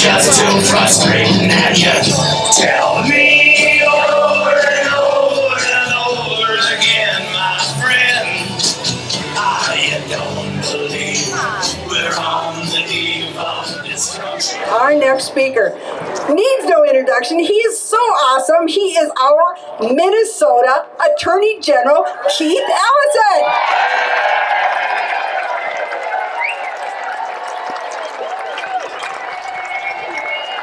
just too frustrating and you tell me over and over and over again, my friend, I don't believe we're on the eve of destruction. Our next speaker needs no introduction. He is so awesome. He is our Minnesota Attorney General, Keith Ellison.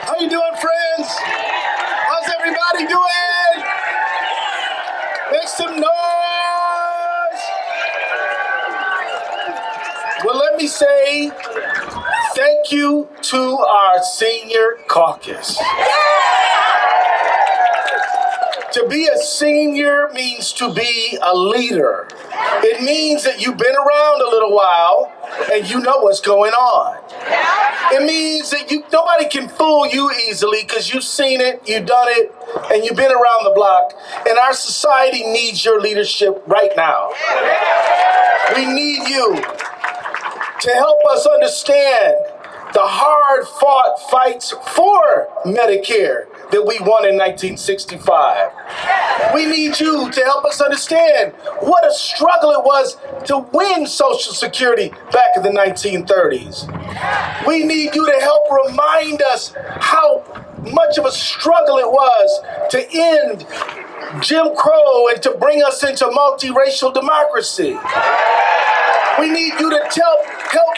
How you doing, friends? How's everybody doing? Make some noise. Well, let me say thank you to our senior caucus. To be a senior means to be a leader. It means that you've been around a little while and you know what's going on. It means that nobody can fool you easily because you've seen it, you've done it, and you've been around the block. And our society needs your leadership right now. We need you to help us understand the hard-fought fights for Medicare that we won in 1965. We need you to help us understand what a struggle it was to win Social Security back in the 1930s. We need you to help remind us how much of a struggle it was to end Jim Crow and to bring us into multiracial democracy. We need you to help.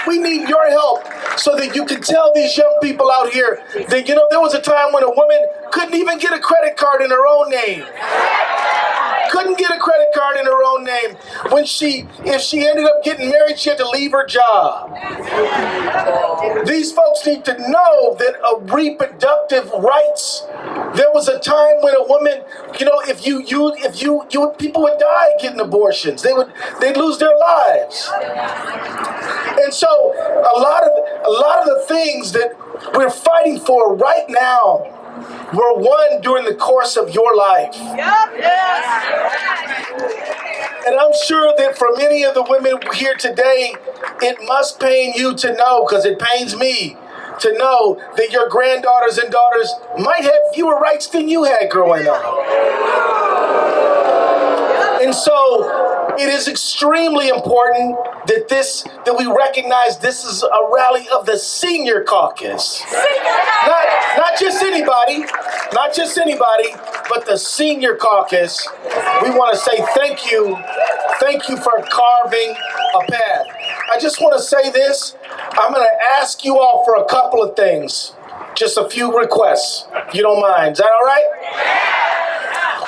We need your help so that you can tell these young people out here that, there was a time when a woman couldn't even get a credit card in her own name. Couldn't get a credit card in her own name. If she ended up getting married, she had to leave her job. These folks need to know that reproductive rights. There was a time when a woman, people would die getting abortions. They'd lose their lives. And so a lot of the things that we're fighting for right now were won during the course of your life. And I'm sure that for many of the women here today, it must pain you to know, because it pains me to know that your granddaughters and daughters might have fewer rights than you had growing up. And so it is extremely important that we recognize this is a rally of the senior caucus. Not just anybody, but the senior caucus. We want to say thank you for carving a path. I just want to say this. I'm going to ask you all for a couple of things. Just a few requests, if you don't mind. Is that all right?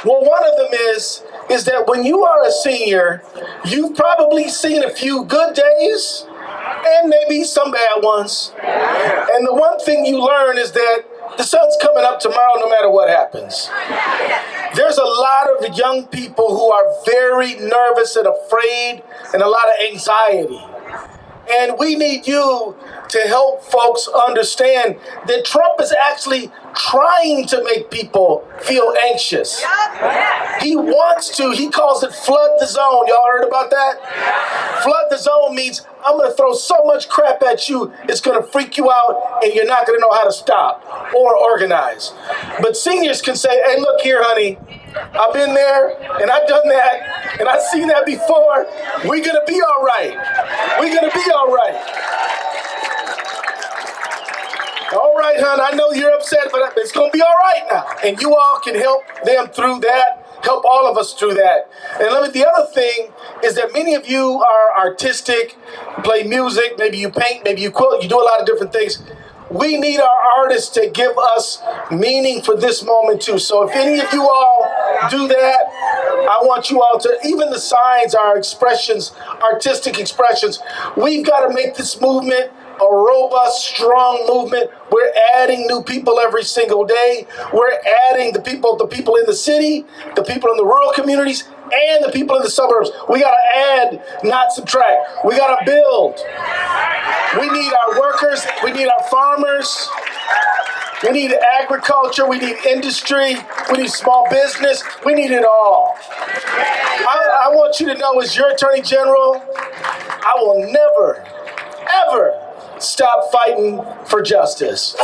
Well, one of them is that when you are a senior, you've probably seen a few good days and maybe some bad ones. And the one thing you learn is that the sun's coming up tomorrow no matter what happens. There's a lot of young people who are very nervous and afraid and a lot of anxiety. And we need you to help folks understand that Trump is actually trying to make people feel anxious. He calls it flood the zone. Y'all heard about that? Flood the zone means I'm going to throw so much crap at you, it's going to freak you out, and you're not going to know how to stop or organize. But seniors can say, hey, look here, honey. I've been there, and I've done that, and I've seen that before. We're going to be all right. We're going to be all right. All right, hon, I know you're upset, but it's going to be all right now. And you all can help them through that, help all of us through that. And the other thing is that many of you are artistic, play music, maybe you paint, maybe you quilt, you do a lot of different things. We need our artists to give us meaning for this moment too. So if any of you all do that, I want you all to, even the signs, our expressions, artistic expressions, we've got to make this movement a robust, strong movement. We're adding new people every single day. We're adding the people in the city, the people in the rural communities, and the people in the suburbs. We got to add, not subtract. We got to build. We need our workers. We need our farmers. We need agriculture. We need industry. We need small business. We need it all. I want you to know, as your Attorney General, I will never, ever stop fighting for justice.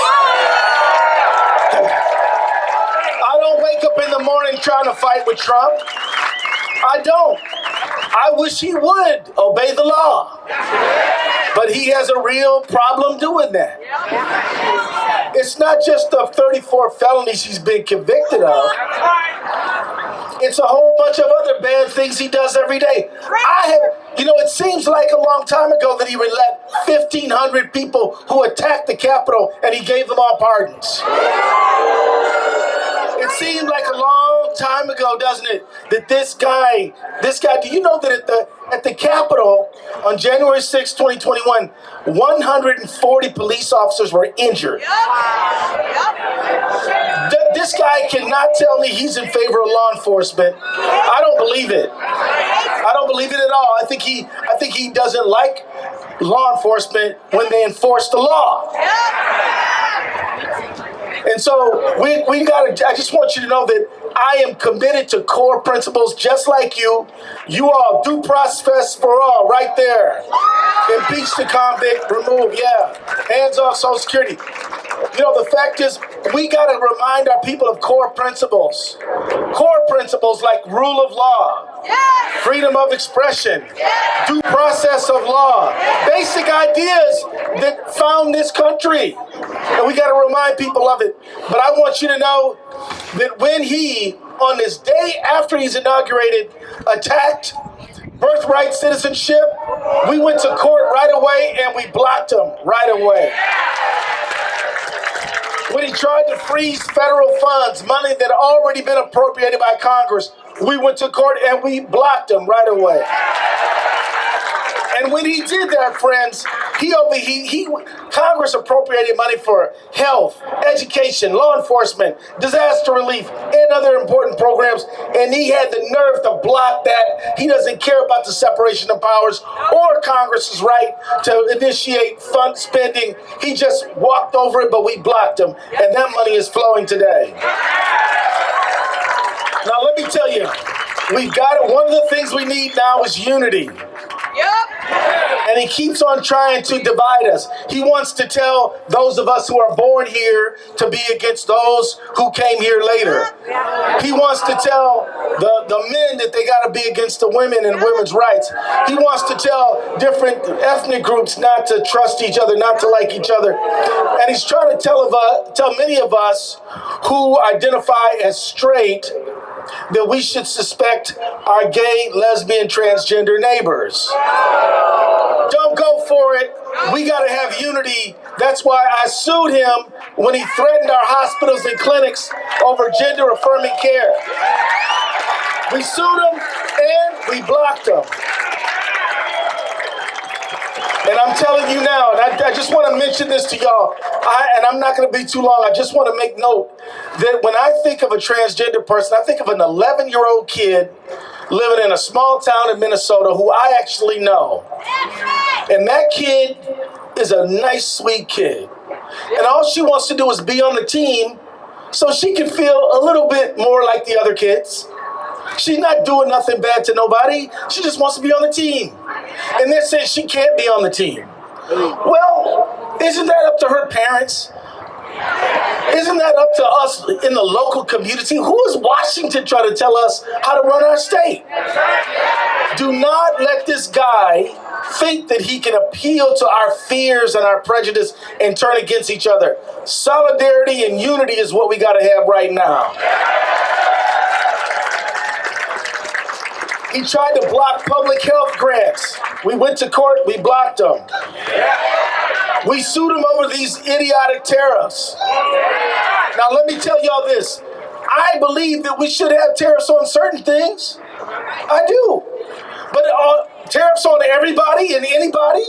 I don't wake up in the morning trying to fight with Trump. I don't. I wish he would obey the law. But he has a real problem doing that. It's not just the 34 felonies he's been convicted of. It's a whole bunch of other bad things he does every day. It seems like a long time ago that he would let 1,500 people who attacked the Capitol and he gave them all pardons. It seemed like a long time ago, doesn't it, that this guy, do you know that at the Capitol on January 6, 2021, 140 police officers were injured. This guy cannot tell me he's in favor of law enforcement. I don't believe it. I don't believe it at all. I think he doesn't like law enforcement when they enforce the law. And so I just want you to know that I am committed to core principles just like you. You all, due process for all, right there. Impeach the convict, remove, hands off Social Security. The fact is, we got to remind our people of core principles. Core principles like rule of law, freedom of expression, due process of law, basic ideas that found this country. And we got to remind people of it. But I want you to know that when he, on this day after he's inaugurated, attacked birthright citizenship, we went to court right away and we blocked him right away. When he tried to freeze federal funds, money that had already been appropriated by Congress, we went to court and we blocked him right away. And when he did that, friends, Congress appropriated money for health, education, law enforcement, disaster relief, and other important programs, and he had the nerve to block that. He doesn't care about the separation of powers or Congress's right to initiate fund spending. He just walked over it, but we blocked him, and that money is flowing today. Now, let me tell you, we've got it. One of the things we need now is unity. And he keeps on trying to divide us. He wants to tell those of us who are born here to be against those who came here later. He wants to tell the men that they got to be against the women and women's rights. He wants to tell different ethnic groups not to trust each other, not to like each other. And he's trying to tell many of us who identify as straight that we should suspect our gay, lesbian, transgender neighbors. Don't go for it. We got to have unity. That's why I sued him when he threatened our hospitals and clinics over gender-affirming care. We sued him and we blocked him. And I'm telling you now, and I just want to mention this to y'all, and I'm not going to be too long, I just want to make note that when I think of a transgender person, I think of an 11-year-old kid living in a small town in Minnesota who I actually know. And that kid is a nice, sweet kid. And all she wants to do is be on the team so she can feel a little bit more like the other kids. She's not doing nothing bad to nobody. She just wants to be on the team. And they're saying she can't be on the team. Well, isn't that up to her parents? Isn't that up to us in the local community? Who is Washington trying to tell us how to run our state? Do not let this guy think that he can appeal to our fears and our prejudice and turn against each other. Solidarity and unity is what we got to have right now. He tried to block public health grants. We went to court, we blocked him. We sued him over these idiotic tariffs. Now let me tell y'all this. I believe that we should have tariffs on certain things. I do. But tariffs on everybody and anybody?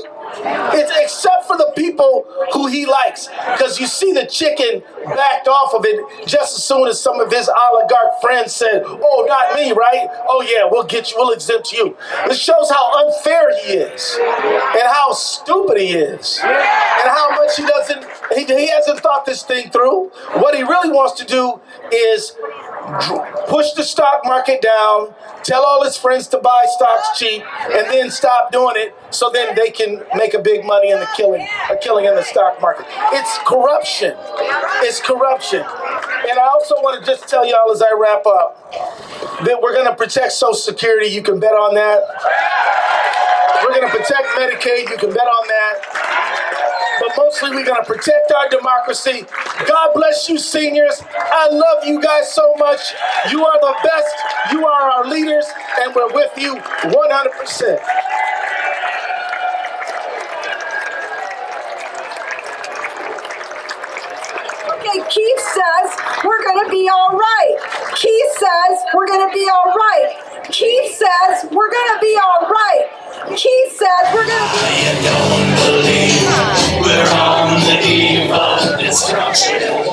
It's except for the people who he likes. Because you see the chicken backed off of it just as soon as some of his oligarch friends said, oh, not me, right? Oh, yeah, we'll exempt you. This shows how unfair he is and how stupid he is and how much He hasn't thought this thing through. What he really wants to do is push the stock market down, tell all his friends to buy stocks cheap, and then stop doing it so then they can make a big money in the killing in the stock market. It's corruption. It's corruption. And I also want to just tell y'all as I wrap up that we're going to protect Social Security. You can bet on that. We're going to protect Medicaid. You can bet on that. But mostly we're going to protect our democracy. God bless you, seniors. I love you guys so much. You are the best. You are our leaders, and we're with you 100%. Okay, Keith says we're going to be all right. Keith says we're going to be all right. Keith says we're going to be all right. Keith says we're going to be. I don't believe we're on the eve of destruction.